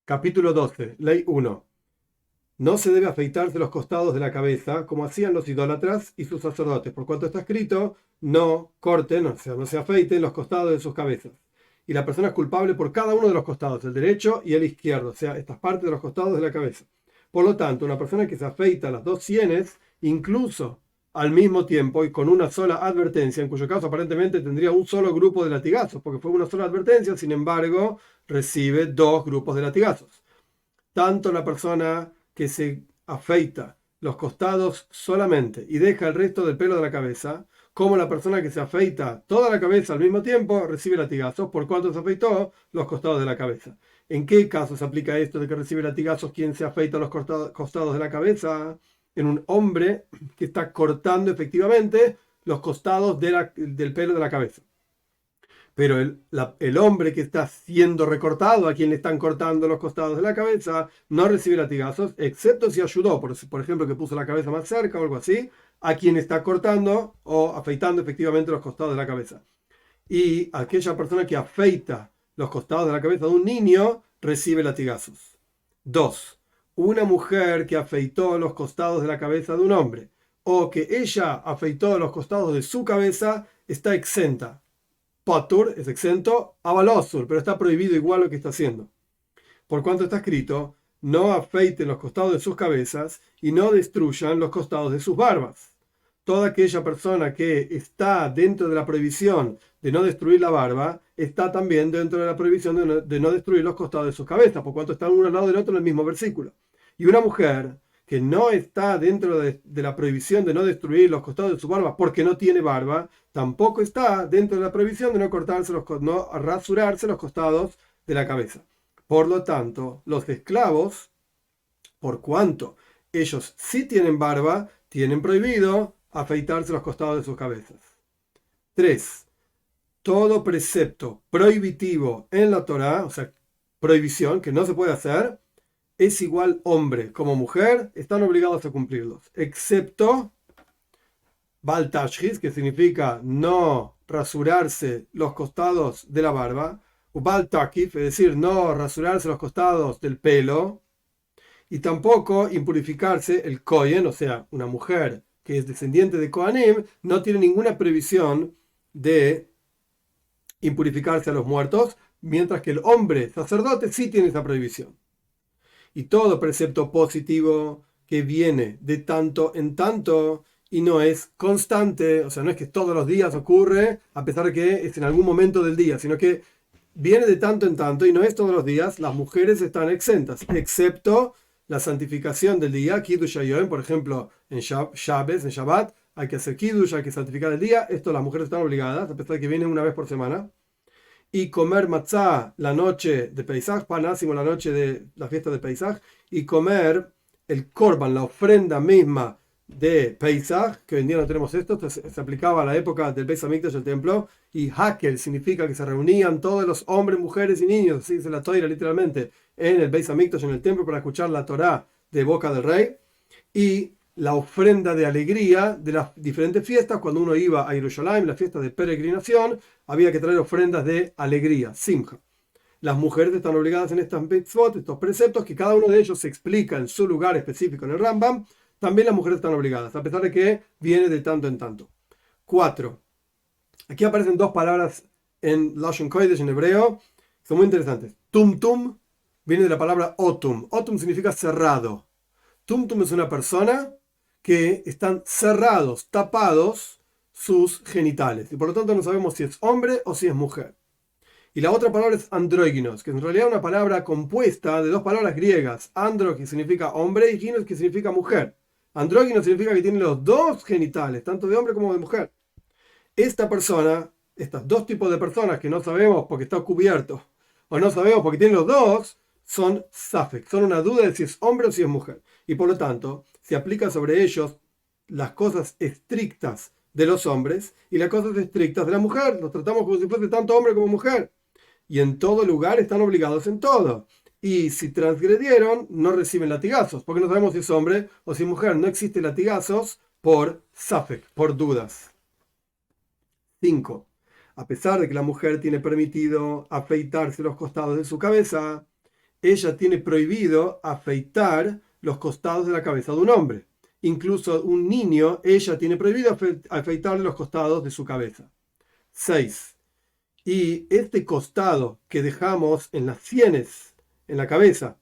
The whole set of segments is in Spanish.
Capítulo 12, Ley 1. No se debe afeitarse los costados de la cabeza como hacían los idólatras y sus sacerdotes, por cuanto está escrito, no corten, o sea, no se afeiten los costados de sus cabezas. Y la persona es culpable por cada uno de los costados, el derecho y el izquierdo, o sea, estas partes de los costados de la cabeza. Por lo tanto, una persona que se afeita las dos sienes, incluso al mismo tiempo y con una sola advertencia, en cuyo caso aparentemente tendría un solo grupo de latigazos, porque fue una sola advertencia, sin embargo, recibe dos grupos de latigazos. Tanto la persona que se afeita los costados solamente y deja el resto del pelo de la cabeza, como la persona que se afeita toda la cabeza al mismo tiempo, recibe latigazos por cuanto se afeitó los costados de la cabeza. ¿En qué caso se aplica esto de que recibe latigazos quien se afeita los costados de la cabeza? En un hombre que está cortando efectivamente los costados del pelo de la cabeza. Pero el hombre que está siendo recortado, a quien le están cortando los costados de la cabeza, no recibe latigazos, excepto si ayudó, por ejemplo, que puso la cabeza más cerca o algo así, a quien está cortando o afeitando efectivamente los costados de la cabeza. Y aquella persona que afeita los costados de la cabeza de un niño recibe latigazos. 2. Una mujer que afeitó los costados de la cabeza de un hombre o que ella afeitó los costados de su cabeza está exenta. Potur es exento, avalosur, pero está prohibido igual lo que está haciendo. Por cuanto está escrito, no afeiten los costados de sus cabezas y no destruyan los costados de sus barbas. Toda aquella persona que está dentro de la prohibición de no destruir la barba, está también dentro de la prohibición de no destruir los costados de sus cabezas, por cuanto están uno al lado del otro en el mismo versículo. Y una mujer que no está dentro de la prohibición de no destruir los costados de su barba porque no tiene barba, tampoco está dentro de la prohibición de no cortarse no rasurarse los costados de la cabeza. Por lo tanto, los esclavos, por cuanto ellos sí tienen barba, tienen prohibido afeitarse los costados de sus cabezas. 3. Todo precepto prohibitivo en la Torá, o sea, prohibición que no se puede hacer, es igual hombre como mujer, están obligados a cumplirlos, excepto Bal Tashchis, que significa no rasurarse los costados de la barba, o Bal Takif, es decir, no rasurarse los costados del pelo, y tampoco impurificarse el Kohen, o sea, una mujer que es descendiente de Kohanim, no tiene ninguna previsión de impurificarse a los muertos, mientras que el hombre sacerdote sí tiene esa prohibición. Y todo precepto positivo que viene de tanto en tanto y no es constante, o sea, no es que todos los días ocurre, a pesar de que es en algún momento del día, sino que viene de tanto en tanto y no es todos los días, las mujeres están exentas, excepto la santificación del día, Kiddush Hayom, por ejemplo, en Shabbos, en Shabbat, hay que hacer Kiddush, hay que santificar el día, esto las mujeres están obligadas, a pesar de que vienen una vez por semana. Y comer matzah la noche de Pesaj, panásimo la noche de la fiesta de Pesaj, y comer el korban, la ofrenda misma de Pesaj, que hoy en día no tenemos esto se aplicaba a la época del Beis Hamikdash del templo, y Hakel significa que se reunían todos los hombres, mujeres y niños, así dice la Toira literalmente, en el Beis Hamikdash, en el templo, para escuchar la Torá de boca del rey, y la ofrenda de alegría de las diferentes fiestas. Cuando uno iba a Jerusalén, la fiesta de peregrinación, había que traer ofrendas de alegría, simja. Las mujeres están obligadas en estas mitzvot, estos preceptos, que cada uno de ellos se explica en su lugar específico en el Rambam. También las mujeres están obligadas, a pesar de que viene de tanto en tanto. 4. Aquí aparecen dos palabras en Lashon Kodesh, en hebreo, son muy interesantes. Tum tum viene de la palabra otum. Otum significa cerrado. Tum tum es una persona que están cerrados, tapados sus genitales. Y por lo tanto no sabemos si es hombre o si es mujer. Y la otra palabra es andróginos, que en realidad es una palabra compuesta de dos palabras griegas. Andro, que significa hombre, y ginos, que significa mujer. Andrógino significa que tiene los dos genitales, tanto de hombre como de mujer. Esta persona, estos dos tipos de personas que no sabemos porque está cubierto, o no sabemos porque tienen los dos, son safek, son una duda de si es hombre o si es mujer. Y por lo tanto, se aplica sobre ellos las cosas estrictas de los hombres y las cosas estrictas de la mujer. Los tratamos como si fuese tanto hombre como mujer. Y en todo lugar están obligados en todo. Y si transgredieron, no reciben latigazos, porque no sabemos si es hombre o si es mujer. No existe latigazos por safek, por dudas. 5. A pesar de que la mujer tiene permitido afeitarse los costados de su cabeza, ella tiene prohibido afeitar los costados de la cabeza de un hombre. Incluso un niño, ella tiene prohibido afeitarle los costados de su cabeza. 6. Y este costado que dejamos en las sienes, en la cabeza,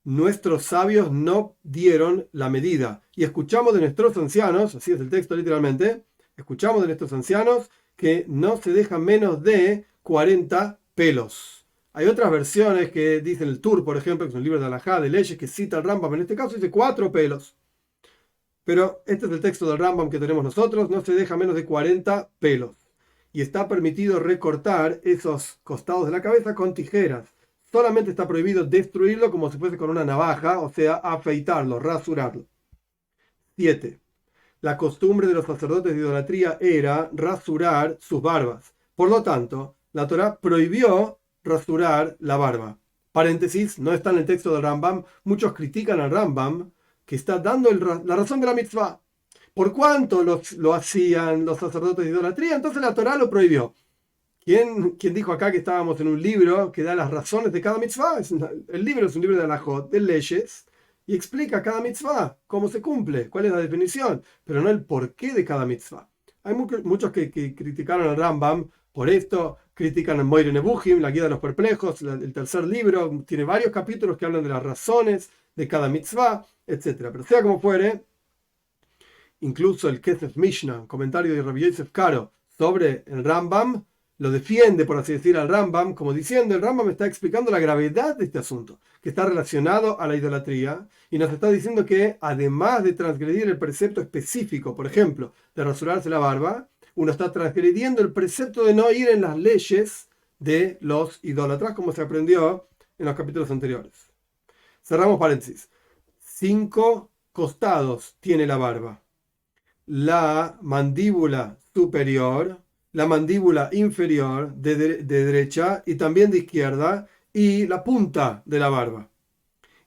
nuestros sabios no dieron la medida. Y escuchamos de nuestros ancianos, así es el texto literalmente, escuchamos de nuestros ancianos que no se deja menos de 40 pelos. Hay otras versiones que dicen el Tur, por ejemplo, que es un libro de Halajá, de leyes, que cita el Rambam, en este caso dice 4 pelos. Pero este es el texto del Rambam que tenemos nosotros, no se deja menos de 40 pelos. Y está permitido recortar esos costados de la cabeza con tijeras. Solamente está prohibido destruirlo como si fuese con una navaja, o sea, afeitarlo, rasurarlo. 7. La costumbre de los sacerdotes de idolatría era rasurar sus barbas. Por lo tanto, la Torá prohibió rasurar la barba. Paréntesis, no está en el texto del Rambam. Muchos critican al Rambam que está dando la razón de la mitzvah. Por cuánto lo hacían los sacerdotes de idolatría, entonces la Torá lo prohibió. ¿Quién dijo acá que estábamos en un libro que da las razones de cada mitzvah? El libro es un libro de halajot, de leyes, y explica cada mitzvah, cómo se cumple, cuál es la definición, pero no el porqué de cada mitzvah. Hay muchos que criticaron al Rambam por esto, critican a Moire Nebuchim, la guía de los perplejos, el tercer libro, tiene varios capítulos que hablan de las razones de cada mitzvah, etc. Pero sea como fuere, incluso el Kesef Mishnah, comentario de Rabbi Yosef Karo sobre el Rambam, lo defiende, por así decir, al Rambam, como diciendo, el Rambam está explicando la gravedad de este asunto, que está relacionado a la idolatría, y nos está diciendo que, además de transgredir el precepto específico, por ejemplo, de rasurarse la barba, uno está transgrediendo el precepto de no ir en las leyes de los idólatras, como se aprendió en los capítulos anteriores. Cerramos paréntesis. 5 costados tiene la barba. La mandíbula superior, la mandíbula inferior de derecha y también de izquierda, y la punta de la barba.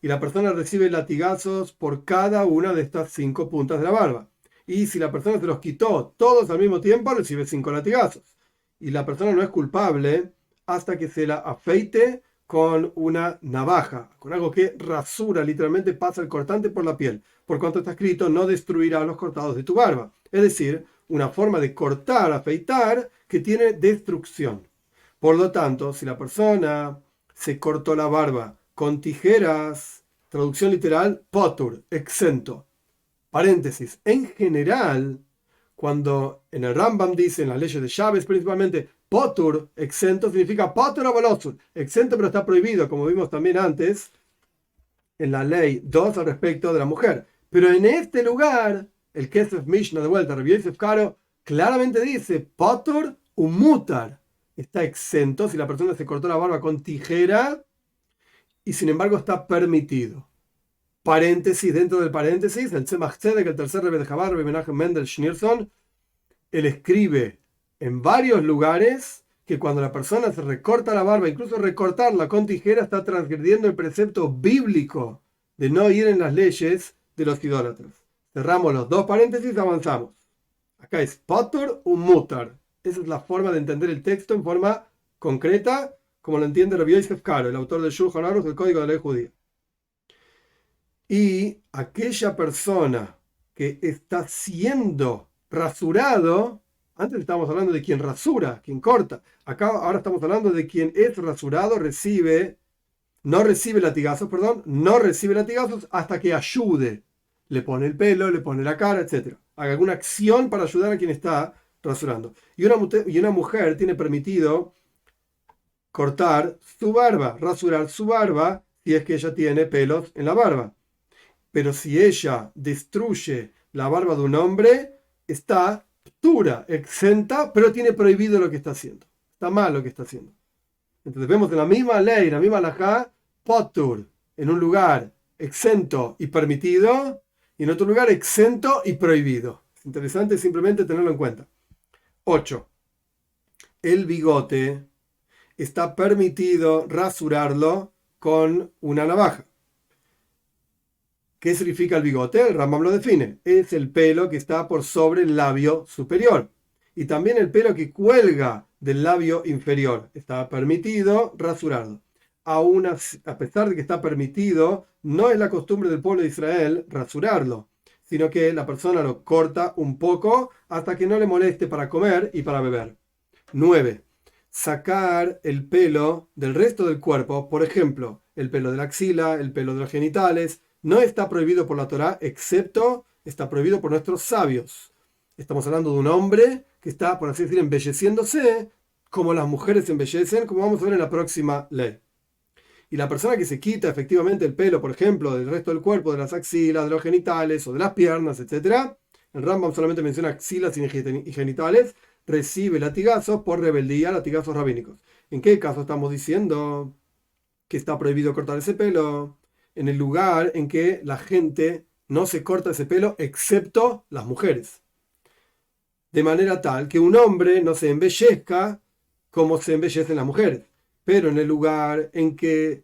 Y la persona recibe latigazos por cada una de estas 5 puntas de la barba. Y si la persona se los quitó todos al mismo tiempo, recibe 5 latigazos. Y la persona no es culpable hasta que se la afeite con una navaja, con algo que rasura, literalmente pasa el cortante por la piel. Por cuanto está escrito, no destruirá los cortados de tu barba. Es decir, una forma de cortar, afeitar, que tiene destrucción. Por lo tanto, si la persona se cortó la barba con tijeras, traducción literal, potur, exento. Paréntesis, en general, cuando en el Rambam dice, en las leyes de Chávez principalmente, potur, exento, significa potur abolosur, exento pero está prohibido, como vimos también antes, en la ley 2 al respecto de la mujer. Pero en este lugar, el Kesef Mishnah de vuelta, Rabbi Yosef Karo, claramente dice, potur umutar, está exento si la persona se cortó la barba con tijera y sin embargo está permitido. Paréntesis, dentro del paréntesis, el Tzemach Tzedek, el tercer Rebbe de Chabad, Rebbe Menachem Mendel Schneerson, él escribe en varios lugares que cuando la persona se recorta la barba, incluso recortarla con tijera, está transgrediendo el precepto bíblico de no ir en las leyes de los idólatras. Cerramos los 2 paréntesis y avanzamos. Acá es potur u mutar. Esa es la forma de entender el texto en forma concreta, como lo entiende Rabbi Yosef Karo, el autor del Shulchan Aruch, del Código de la Ley Judía. Y aquella persona que está siendo rasurado, antes estábamos hablando de quien rasura, quien corta, acá ahora estamos hablando de quien es rasurado, no recibe latigazos hasta que ayude, le pone el pelo, le pone la cara, etc. Haga alguna acción para ayudar a quien está rasurando. Y una mujer tiene permitido cortar su barba, rasurar su barba, si es que ella tiene pelos en la barba. Pero si ella destruye la barba de un hombre, está pura, exenta, pero tiene prohibido lo que está haciendo. Está mal lo que está haciendo. Entonces vemos en la misma ley, en la misma halajá, potur, en un lugar exento y permitido, y en otro lugar exento y prohibido. Es interesante simplemente tenerlo en cuenta. 8. El bigote está permitido rasurarlo con una navaja. ¿Qué significa el bigote? El Rambam lo define. Es el pelo que está por sobre el labio superior. Y también el pelo que cuelga del labio inferior. Está permitido rasurarlo. a pesar de que está permitido, no es la costumbre del pueblo de Israel rasurarlo, sino que la persona lo corta un poco hasta que no le moleste para comer y para beber. 9. Sacar el pelo del resto del cuerpo, por ejemplo, el pelo de la axila, el pelo de los genitales, no está prohibido por la Torá, excepto está prohibido por nuestros sabios. Estamos hablando de un hombre que está, por así decir, embelleciéndose, como las mujeres se embellecen, como vamos a ver en la próxima ley. Y la persona que se quita efectivamente el pelo, por ejemplo, del resto del cuerpo, de las axilas, de los genitales o de las piernas, etc., el Rambam solamente menciona axilas y genitales, recibe latigazos por rebeldía, latigazos rabínicos. ¿En qué caso estamos diciendo que está prohibido cortar ese pelo? En el lugar en que la gente no se corta ese pelo, excepto las mujeres. De manera tal que un hombre no se embellezca como se embellecen las mujeres. Pero en el lugar en que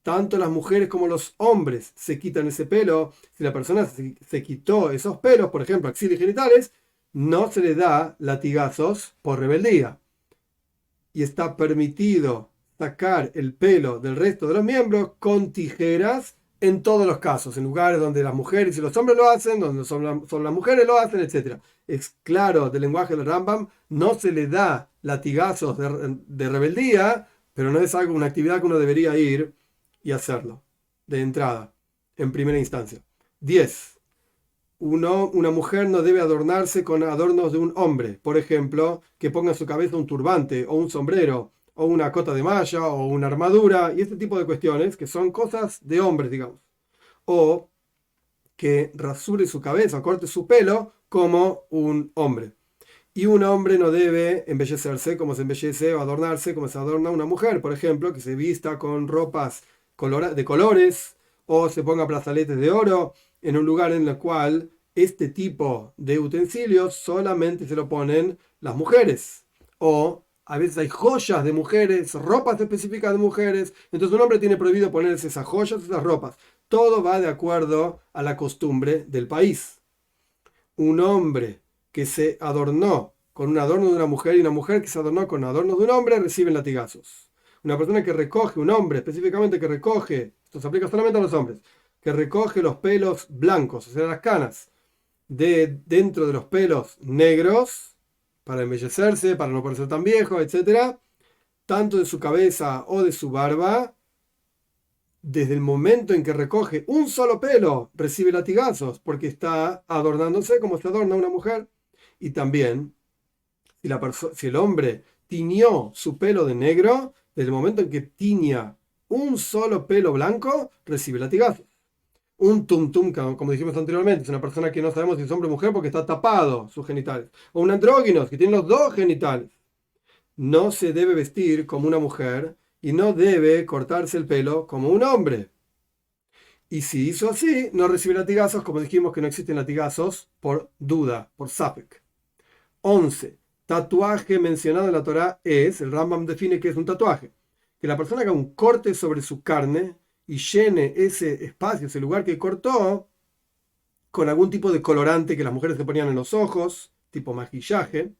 tanto las mujeres como los hombres se quitan ese pelo, si la persona se quitó esos pelos, por ejemplo, axilas y genitales, no se le da latigazos por rebeldía. Y está permitido sacar el pelo del resto de los miembros con tijeras en todos los casos, en lugares donde las mujeres y los hombres lo hacen, donde solo las mujeres lo hacen, etc. Es claro del lenguaje del Rambam, no se le da latigazos de rebeldía, pero no es una actividad que uno debería ir y hacerlo de entrada, en primera instancia. 10. Una mujer no debe adornarse con adornos de un hombre, por ejemplo, que ponga en su cabeza un turbante o un sombrero o una cota de malla o una armadura y este tipo de cuestiones que son cosas de hombres, digamos. O que rasure su cabeza o corte su pelo como un hombre. Y un hombre no debe embellecerse como se embellece o adornarse como se adorna una mujer, por ejemplo, que se vista con ropas de colores o se ponga brazaletes de oro en un lugar en el cual este tipo de utensilios solamente se lo ponen las mujeres. O a veces hay joyas de mujeres, ropas específicas de mujeres. Entonces un hombre tiene prohibido ponerse esas joyas, esas ropas. Todo va de acuerdo a la costumbre del país. Un hombre que se adornó con un adorno de una mujer y una mujer que se adornó con adornos de un hombre reciben latigazos. Una persona que recoge, un hombre específicamente que recoge, esto se aplica solamente a los hombres, que recoge los pelos blancos, o sea, las canas, dentro de los pelos negros, para embellecerse, para no parecer tan viejo, etc., tanto de su cabeza o de su barba, desde el momento en que recoge un solo pelo, recibe latigazos, porque está adornándose como se adorna una mujer. Y también, si el hombre tiñó su pelo de negro, desde el momento en que tiña un solo pelo blanco, recibe latigazos. Un tum-tum, como dijimos anteriormente, es una persona que no sabemos si es hombre o mujer porque está tapado sus genitales. O un andróginos, que tiene los dos genitales. No se debe vestir como una mujer y no debe cortarse el pelo como un hombre. Y si hizo así, no recibe latigazos, como dijimos que no existen latigazos por duda, por sapek. 11. Tatuaje mencionado en la Torá es, el Rambam define que es un tatuaje, que la persona haga un corte sobre su carne y llene ese espacio, ese lugar que cortó, con algún tipo de colorante que las mujeres se ponían en los ojos, tipo maquillaje,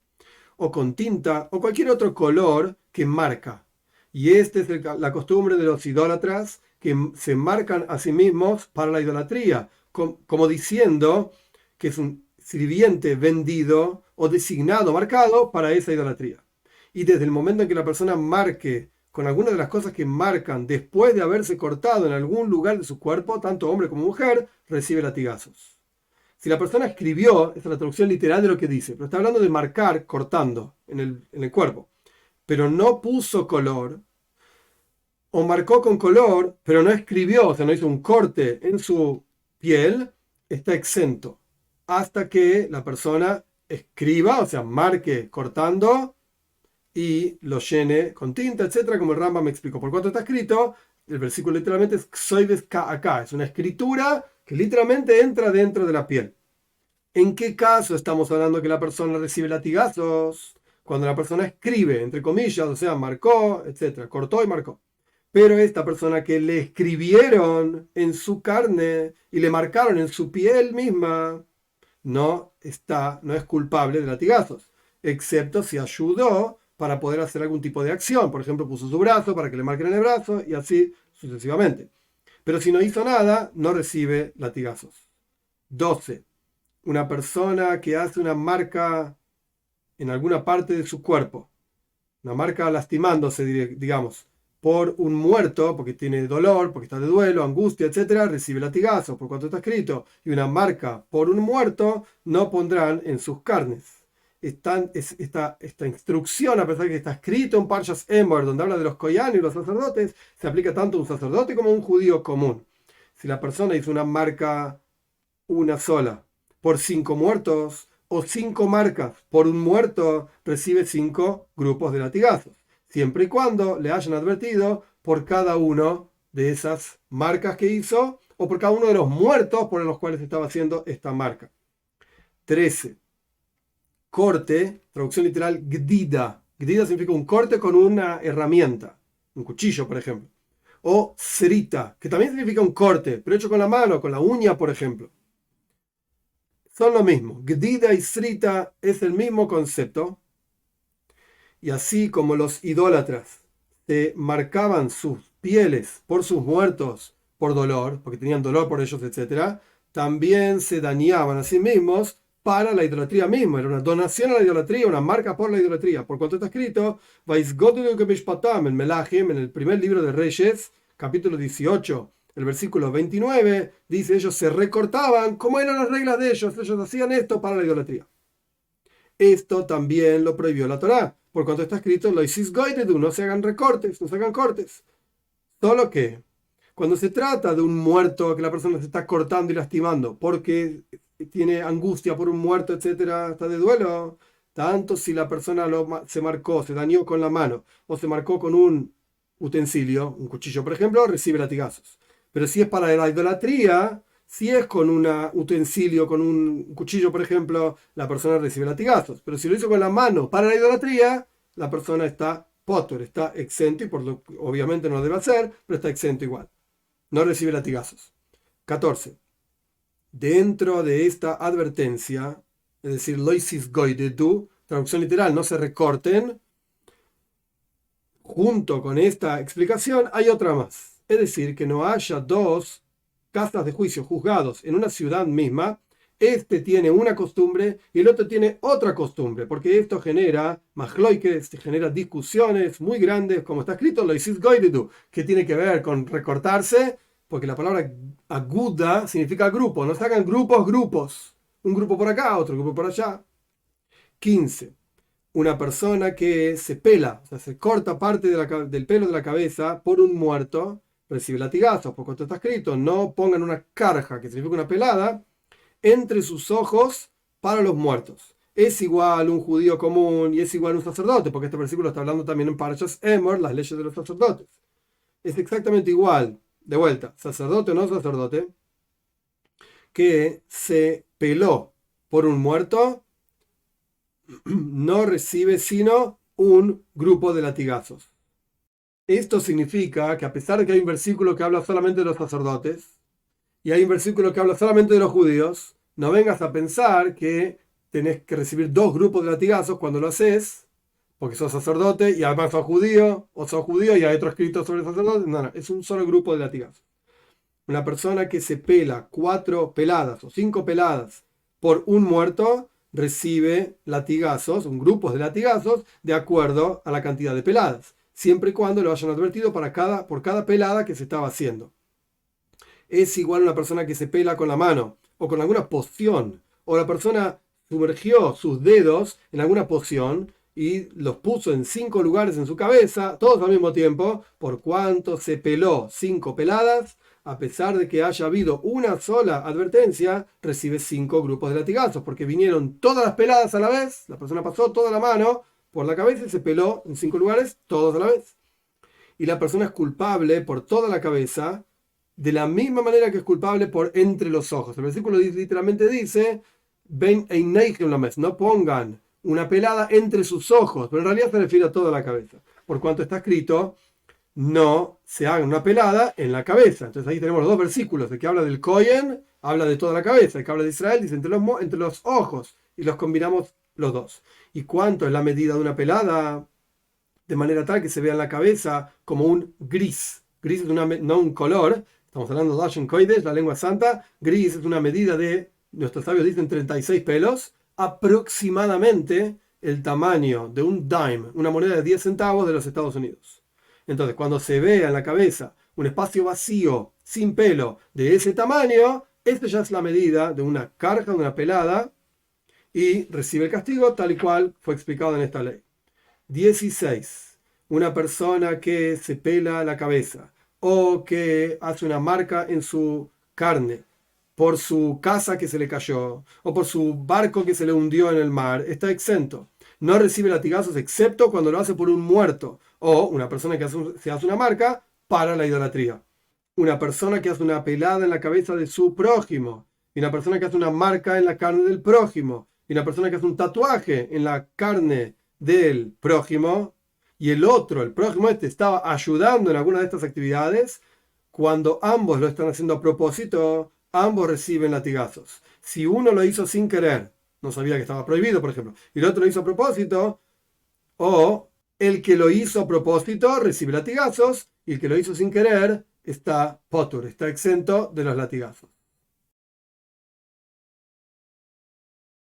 o con tinta, o cualquier otro color que marca. Y esta es la costumbre de los idólatras que se marcan a sí mismos para la idolatría, como diciendo que es un sirviente vendido o designado, marcado para esa idolatría. Y desde el momento en que la persona marque con alguna de las cosas que marcan después de haberse cortado en algún lugar de su cuerpo, tanto hombre como mujer, recibe latigazos. Si la persona escribió, esta es la traducción literal de lo que dice, pero está hablando de marcar cortando en el cuerpo, pero no puso color, o marcó con color, pero no escribió, o sea, no hizo un corte en su piel, está exento. Hasta que la persona escriba, o sea, marque cortando y lo llene con tinta, etcétera, como el Rambam me explicó. Por cuanto está escrito, el versículo literalmente es Ksoides Ka'aka, es una escritura que literalmente entra dentro de la piel. ¿En qué caso estamos hablando que la persona recibe latigazos? Cuando la persona escribe, entre comillas, o sea, marcó, etcétera, cortó y marcó. Pero esta persona que le escribieron en su carne y le marcaron en su piel misma, no es culpable de latigazos, excepto si ayudó para poder hacer algún tipo de acción. Por ejemplo, puso su brazo para que le marquen en el brazo y así sucesivamente. Pero si no hizo nada, no recibe latigazos. 12. Una persona que hace una marca en alguna parte de su cuerpo, una marca lastimándose, digamos, por un muerto, porque tiene dolor, porque está de duelo, angustia, etcétera, recibe latigazos, por cuanto está escrito. Y una marca por un muerto no pondrán en sus carnes. Esta instrucción, a pesar de que está escrito en Parshas Emor, donde habla de los koyanim y los sacerdotes, se aplica tanto a un sacerdote como a un judío común. Si la persona hizo una marca una sola por 5 muertos, o 5 marcas por un muerto, recibe 5 grupos de latigazos, siempre y cuando le hayan advertido por cada uno de esas marcas que hizo o por cada uno de los muertos por los cuales estaba haciendo esta marca. 13. Corte, traducción literal, gdida. Gdida significa un corte con una herramienta, un cuchillo, por ejemplo. O srita, que también significa un corte, pero hecho con la mano, con la uña, por ejemplo. Son lo mismo. Gdida y srita es el mismo concepto. Y así como los idólatras se marcaban sus pieles por sus muertos por dolor, porque tenían dolor por ellos, etc., también se dañaban a sí mismos para la idolatría misma. Era una donación a la idolatría, una marca por la idolatría. Por cuanto está escrito, en Melahim, en el primer libro de Reyes, capítulo 18, el versículo 29, dice, ellos se recortaban, como eran las reglas de ellos hacían esto para la idolatría. Esto también lo prohibió la Torá, por cuanto está escrito, no se hagan recortes, no se hagan cortes. Solo que, cuando se trata de un muerto que la persona se está cortando y lastimando, porque tiene angustia por un muerto, etcétera, está de duelo, tanto si la persona se marcó, se dañó con la mano, o se marcó con un utensilio, un cuchillo, por ejemplo, recibe latigazos. Pero si es para la idolatría, si es con un utensilio, con un cuchillo, por ejemplo, la persona recibe latigazos. Pero si lo hizo con la mano para la idolatría, la persona está potter, está exento, y obviamente no lo debe hacer, pero está exento igual. No recibe latigazos. 14. Dentro de esta advertencia, es decir, loisis goidetu, traducción literal, no se recorten, junto con esta explicación hay otra más. Es decir, que no haya 2 casas de juicio, juzgados en una ciudad misma. Este tiene una costumbre y el otro tiene otra costumbre, porque esto genera majloikes, genera discusiones muy grandes, como está escrito, loisis goidetu, que tiene que ver con recortarse, porque la palabra aguda significa grupo, no se hagan grupos, un grupo por acá, otro grupo por allá. 15. Una persona que se pela, o sea, se corta parte del pelo de la cabeza por un muerto, recibe latigazos, porque esto está escrito, no pongan una carja, que significa una pelada, entre sus ojos para los muertos. Es igual un judío común y es igual un sacerdote, porque este versículo está hablando también en Parashas Emor, las leyes de los sacerdotes. Es exactamente igual, de vuelta, sacerdote o no sacerdote, que se peló por un muerto, no recibe sino un grupo de latigazos. Esto significa que a pesar de que hay un versículo que habla solamente de los sacerdotes y hay un versículo que habla solamente de los judíos, no vengas a pensar que tenés que recibir 2 grupos de latigazos cuando lo haces, porque sos sacerdote y además sos judío, o sos judío y hay otro escrito sobre sacerdotes. No, es un solo grupo de latigazos. Una persona que se pela 4 peladas o 5 peladas por un muerto recibe latigazos, un grupo de latigazos, de acuerdo a la cantidad de peladas, siempre y cuando lo hayan advertido por cada pelada que se estaba haciendo. Es igual a una persona que se pela con la mano o con alguna poción, o la persona sumergió sus dedos en alguna poción y los puso en 5 lugares en su cabeza, todos al mismo tiempo, por cuanto se peló 5 peladas, a pesar de que haya habido una sola advertencia, recibe 5 grupos de latigazos, porque vinieron todas las peladas a la vez, la persona pasó toda la mano por la cabeza y se peló en 5 lugares, todos a la vez. Y la persona es culpable por toda la cabeza, de la misma manera que es culpable por entre los ojos. El versículo literalmente dice, ven no pongan una pelada entre sus ojos, pero en realidad se refiere a toda la cabeza, por cuanto está escrito, no se haga una pelada en la cabeza. Entonces ahí tenemos los 2 versículos, el que habla del Cohen, habla de toda la cabeza, el que habla de Israel dice entre los ojos, y los combinamos los 2. ¿Y cuánto es la medida de una pelada? de manera tal que se vea en la cabeza como un gris. Gris es no un color, estamos hablando de Lashon Kodesh, la lengua santa. Gris es una medida de, nuestros sabios dicen 36 pelos, aproximadamente el tamaño de un dime, una moneda de 10 centavos de los Estados Unidos. Entonces, cuando se vea en la cabeza un espacio vacío, sin pelo, de ese tamaño, esto ya es la medida de una carga, de una pelada, y recibe el castigo tal y cual fue explicado en esta ley. 16. Una persona que se pela la cabeza o que hace una marca en su carne por su casa que se le cayó o por su barco que se le hundió en el mar, está exento. No recibe latigazos excepto cuando lo hace por un muerto o una persona que se hace una marca para la idolatría. Una persona que hace una pelada en la cabeza de su prójimo y una persona que hace una marca en la carne del prójimo y una persona que hace un tatuaje en la carne del prójimo y el prójimo estaba ayudando en alguna de estas actividades, cuando ambos lo están haciendo a propósito, ambos reciben latigazos. Si uno lo hizo sin querer, no sabía que estaba prohibido, por ejemplo, y el otro lo hizo a propósito, o el que lo hizo a propósito recibe latigazos y el que lo hizo sin querer está potur, está exento de los latigazos.